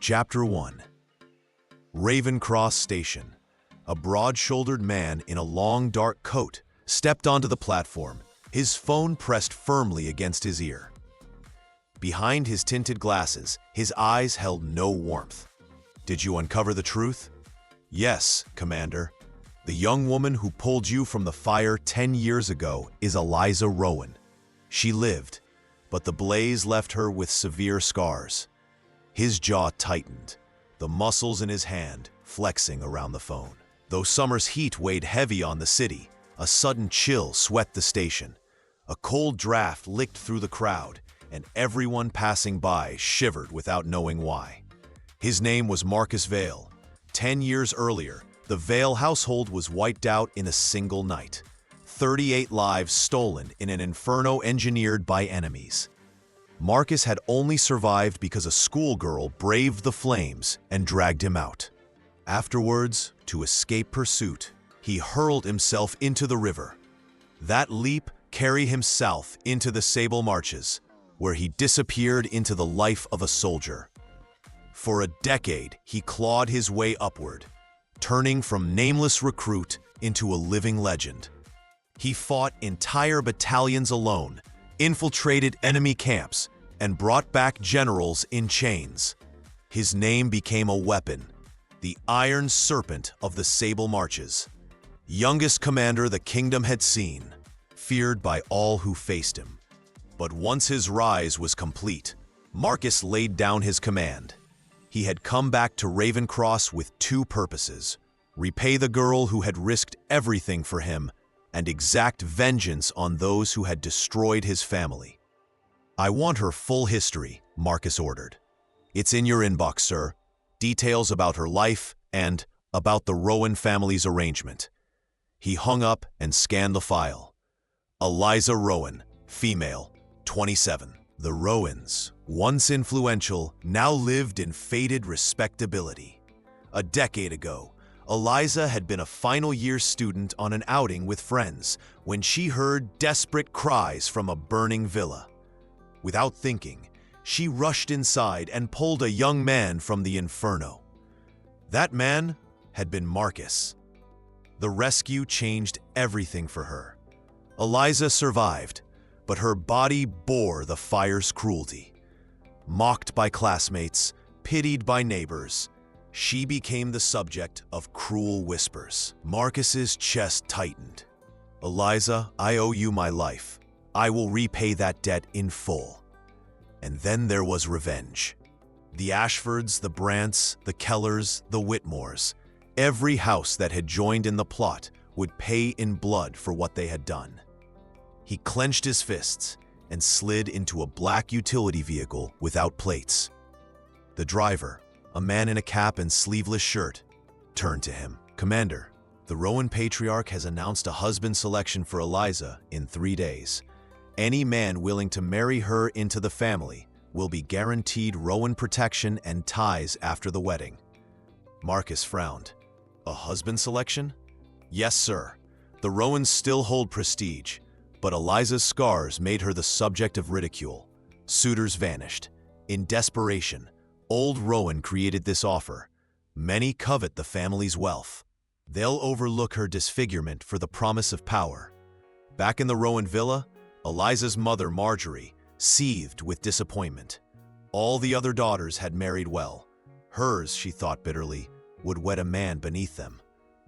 Chapter 1. Ravencross Station. A broad-shouldered man in a long, dark coat stepped onto the platform, his phone pressed firmly against his ear. Behind his tinted glasses, his eyes held no warmth. "Did you uncover the truth?" "Yes, Commander. The young woman who pulled you from the fire 10 years ago is Eliza Rowan. She lived, but the blaze left her with severe scars." His jaw tightened, the muscles in his hand flexing around the phone. Though summer's heat weighed heavy on the city, a sudden chill swept the station. A cold draft licked through the crowd, and everyone passing by shivered without knowing why. His name was Marcus Vale. 10 years earlier, the Vale household was wiped out in a single night. 38 lives stolen in an inferno engineered by enemies. Marcus had only survived because a schoolgirl braved the flames and dragged him out. Afterwards, to escape pursuit, he hurled himself into the river. That leap carried him south into the Sable Marches, where he disappeared into the life of a soldier. For a decade, he clawed his way upward, turning from nameless recruit into a living legend. He fought entire battalions alone, infiltrated enemy camps, and brought back generals in chains. His name became a weapon, the Iron Serpent of the Sable Marches. Youngest commander the kingdom had seen, feared by all who faced him. But once his rise was complete, Marcus laid down his command. He had come back to Ravencross with two purposes: repay the girl who had risked everything for him, and exact vengeance on those who had destroyed his family. "I want her full history," Marcus ordered. "It's in your inbox, sir. Details about her life and about the Rowan family's arrangement." He hung up and scanned the file. Eliza Rowan, female, 27. The Rowans, once influential, now lived in faded respectability. A decade ago, Eliza had been a final-year student on an outing with friends when she heard desperate cries from a burning villa. Without thinking, she rushed inside and pulled a young man from the inferno. That man had been Marcus. The rescue changed everything for her. Eliza survived, but her body bore the fire's cruelty. Mocked by classmates, pitied by neighbors, she became the subject of cruel whispers. Marcus's chest tightened. "Eliza, I owe you my life. I will repay that debt in full." And then there was revenge. The Ashfords, the Brants, the Kellers, the Whitmores, every house that had joined in the plot would pay in blood for what they had done. He clenched his fists and slid into a black utility vehicle without plates. The driver, a man in a cap and sleeveless shirt, turned to him. "Commander, the Rowan Patriarch has announced a husband selection for Eliza in 3 days. Any man willing to marry her into the family will be guaranteed Rowan protection and ties after the wedding." Marcus frowned. "A husband selection?" "Yes, sir. The Rowans still hold prestige, but Eliza's scars made her the subject of ridicule. Suitors vanished. In desperation, old Rowan created this offer. Many covet the family's wealth. They'll overlook her disfigurement for the promise of power." Back in the Rowan villa, Eliza's mother, Marjorie, seethed with disappointment. All the other daughters had married well. Hers, she thought bitterly, would wed a man beneath them.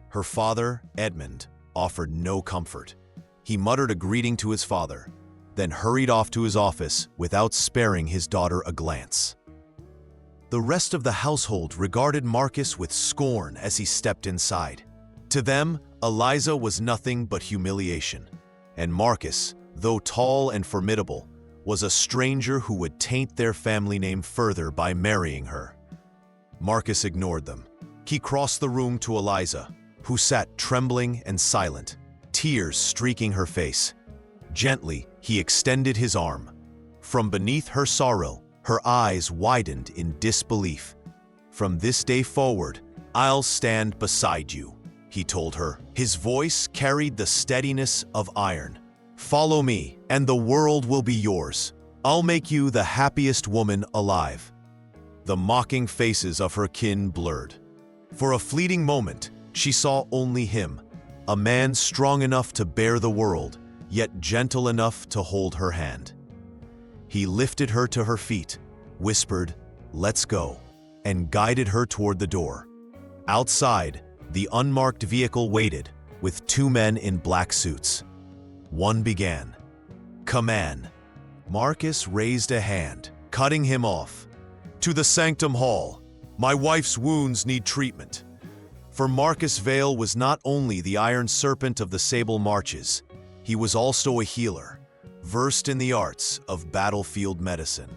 Her father, Edmund, offered no comfort. He muttered a greeting to his father, then hurried off to his office without sparing his daughter a glance. The rest of the household regarded Marcus with scorn as he stepped inside. To them, Eliza was nothing but humiliation, and Marcus, though tall and formidable, was a stranger who would taint their family name further by marrying her. Marcus ignored them. He crossed the room to Eliza, who sat trembling and silent, tears streaking her face. Gently, he extended his arm. From beneath her sorrow, her eyes widened in disbelief. "From this day forward, I'll stand beside you," he told her. His voice carried the steadiness of iron. "Follow me, and the world will be yours. I'll make you the happiest woman alive." the mocking faces of her kin blurred. For a fleeting moment, she saw only him, a man strong enough to bear the world, yet gentle enough to hold her hand. He lifted her to her feet, whispered, "Let's go," and guided her toward the door. Outside, the unmarked vehicle waited, with two men in black suits. One began. "Command." Marcus raised a hand, cutting him off. "To the Sanctum Hall. My wife's wounds need treatment." For Marcus Vale was not only the Iron Serpent of the Sable Marches, he was also a healer, versed in the arts of battlefield medicine.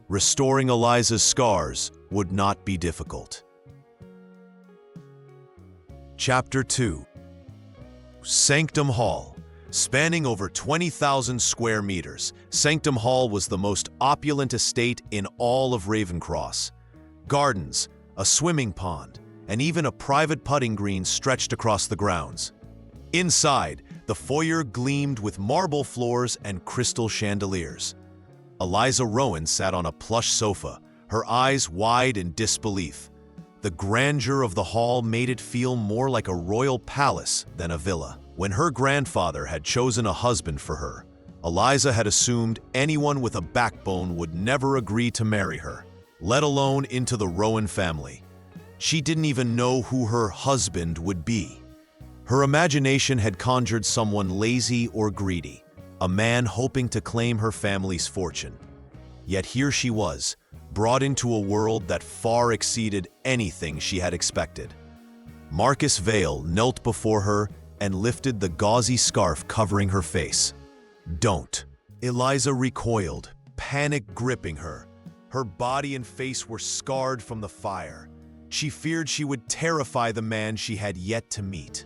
Restoring Eliza's scars would not be difficult. Chapter 2. Sanctum Hall. Spanning over 20,000 square meters, Sanctum Hall was the most opulent estate in all of Ravencross. Gardens, a swimming pond, and even a private putting green stretched across the grounds. Inside, the foyer gleamed with marble floors and crystal chandeliers. Eliza Rowan sat on a plush sofa, her eyes wide in disbelief. The grandeur of the hall made it feel more like a royal palace than a villa. When her grandfather had chosen a husband for her, Eliza had assumed anyone with a backbone would never agree to marry her, let alone into the Rowan family. She didn't even know who her husband would be. Her imagination had conjured someone lazy or greedy, a man hoping to claim her family's fortune. Yet here she was, brought into a world that far exceeded anything she had expected. Marcus Vale knelt before her and lifted the gauzy scarf covering her face. "Don't." Eliza recoiled, panic gripping her. Her body and face were scarred from the fire. She feared she would terrify the man she had yet to meet.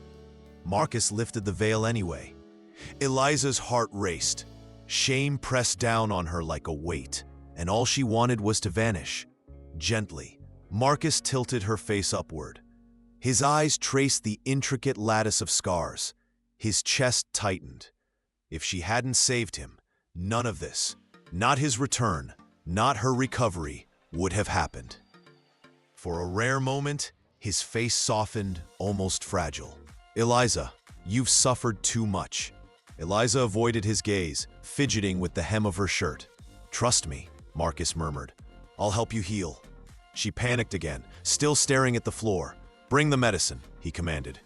Marcus lifted the veil anyway. Eliza's heart raced. Shame pressed down on her like a weight, and all she wanted was to vanish. Gently, Marcus tilted her face upward. His eyes traced the intricate lattice of scars. His chest tightened. If she hadn't saved him, none of this, not his return, not her recovery, would have happened. For a rare moment, his face softened, almost fragile. "Eliza, you've suffered too much." Eliza avoided his gaze, fidgeting with the hem of her shirt. "Trust me," Marcus murmured. "I'll help you heal." She panicked again, still staring at the floor. "Bring the medicine," he commanded.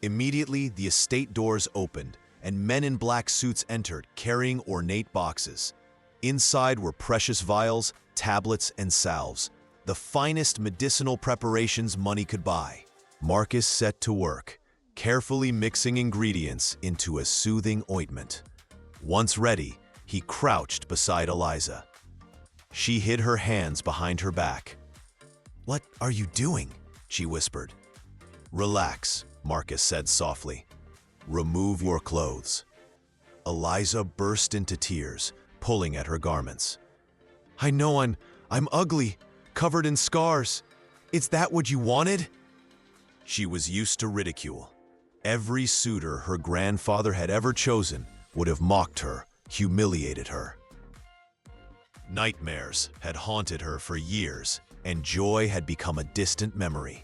Immediately, the estate doors opened, and men in black suits entered, carrying ornate boxes. Inside were precious vials, tablets, and salves, the finest medicinal preparations money could buy. Marcus set to work, carefully mixing ingredients into a soothing ointment. Once ready, he crouched beside Eliza. She hid her hands behind her back. "What are you doing?" she whispered. "Relax," Marcus said softly. "Remove your clothes." Eliza burst into tears, pulling at her garments. "I know I'm ugly, covered in scars. Is that what you wanted?" She was used to ridicule. Every suitor her grandfather had ever chosen would have mocked her, humiliated her. Nightmares had haunted her for years, and joy had become a distant memory.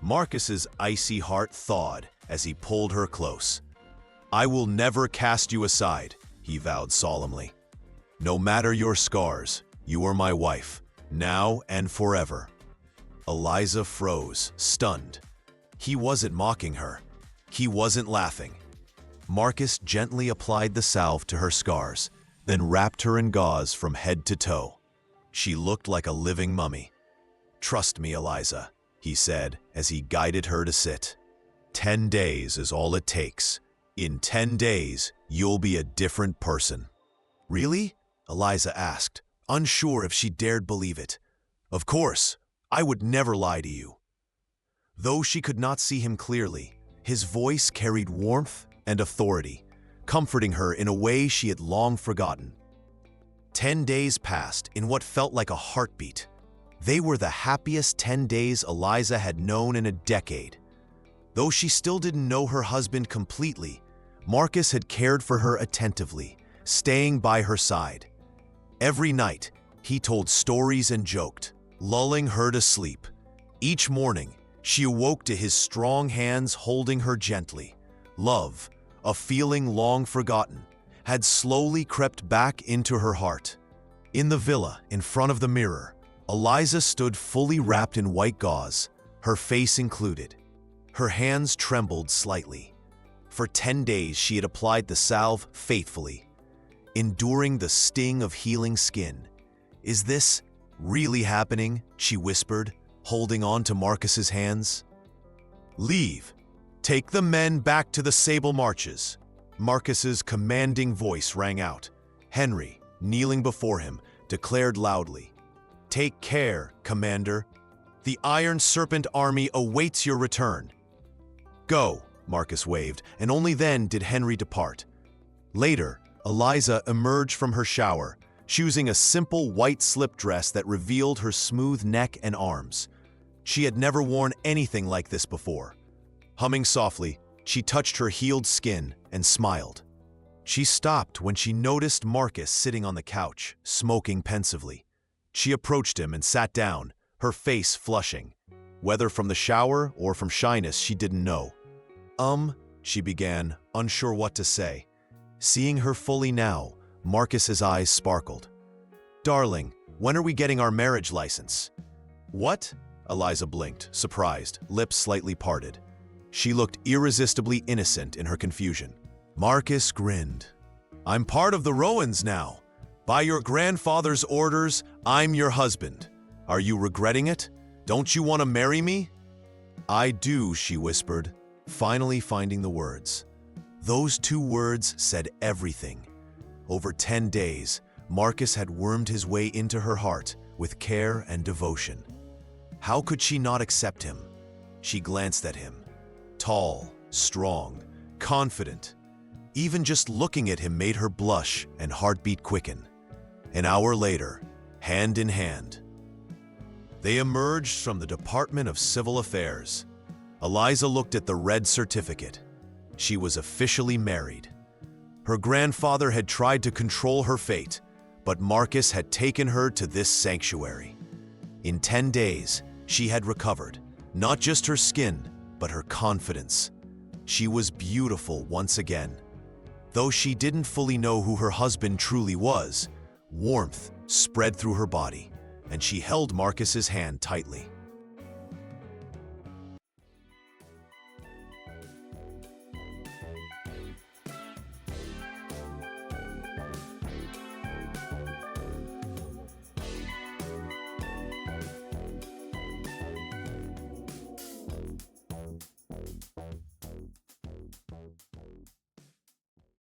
Marcus's icy heart thawed as he pulled her close. "I will never cast you aside," he vowed solemnly. "No matter your scars, you are my wife, now and forever." Eliza froze, stunned. He wasn't mocking her. He wasn't laughing. Marcus gently applied the salve to her scars, then wrapped her in gauze from head to toe. She looked like a living mummy. "Trust me, Eliza," he said as he guided her to sit. 10 days is all it takes. In 10 days, you'll be a different person." "Really?" Eliza asked, unsure if she dared believe it. "Of course, I would never lie to you." Though she could not see him clearly, his voice carried warmth and authority, comforting her in a way she had long forgotten. 10 days passed in what felt like a heartbeat. They were the happiest 10 days Eliza had known in a decade. Though she still didn't know her husband completely, Marcus had cared for her attentively, staying by her side. Every night, he told stories and joked, lulling her to sleep. Each morning, she awoke to his strong hands holding her gently. Love, a feeling long forgotten, had slowly crept back into her heart. In the villa, in front of the mirror, Eliza stood fully wrapped in white gauze, her face included. Her hands trembled slightly. For 10 days she had applied the salve faithfully, enduring the sting of healing skin. "Is this really happening?" she whispered, holding on to Marcus's hands. "Leave. Take the men back to the Sable Marches." Marcus's commanding voice rang out. Henry, kneeling before him, declared loudly, "Take care, Commander. The Iron Serpent army awaits your return." "Go," Marcus waved, and only then did Henry depart. Later, Eliza emerged from her shower, choosing a simple white slip dress that revealed her smooth neck and arms. She had never worn anything like this before. Humming softly, she touched her healed skin and smiled. She stopped when she noticed Marcus sitting on the couch, smoking pensively. She approached him and sat down, her face flushing. Whether from the shower or from shyness, she didn't know. She began, unsure what to say. Seeing her fully now, Marcus's eyes sparkled. "Darling, when are we getting our marriage license?" "What?" Eliza blinked, surprised, lips slightly parted. She looked irresistibly innocent in her confusion. Marcus grinned. "I'm part of the Rowans now. By your grandfather's orders, I'm your husband. Are you regretting it? Don't you want to marry me?" "I do," she whispered, finally finding the words. Those 2 words said everything. Over 10 days, Marcus had wormed his way into her heart with care and devotion. How could she not accept him? She glanced at him. Tall, strong, confident. Even just looking at him made her blush and heartbeat quicken. An hour later, hand in hand, they emerged from the Department of Civil Affairs. Eliza looked at the red certificate. She was officially married. Her grandfather had tried to control her fate, but Marcus had taken her to this sanctuary. In 10 days, she had recovered, not just her skin, but her confidence. She was beautiful once again. Though she didn't fully know who her husband truly was, warmth spread through her body, and she held Marcus's hand tightly.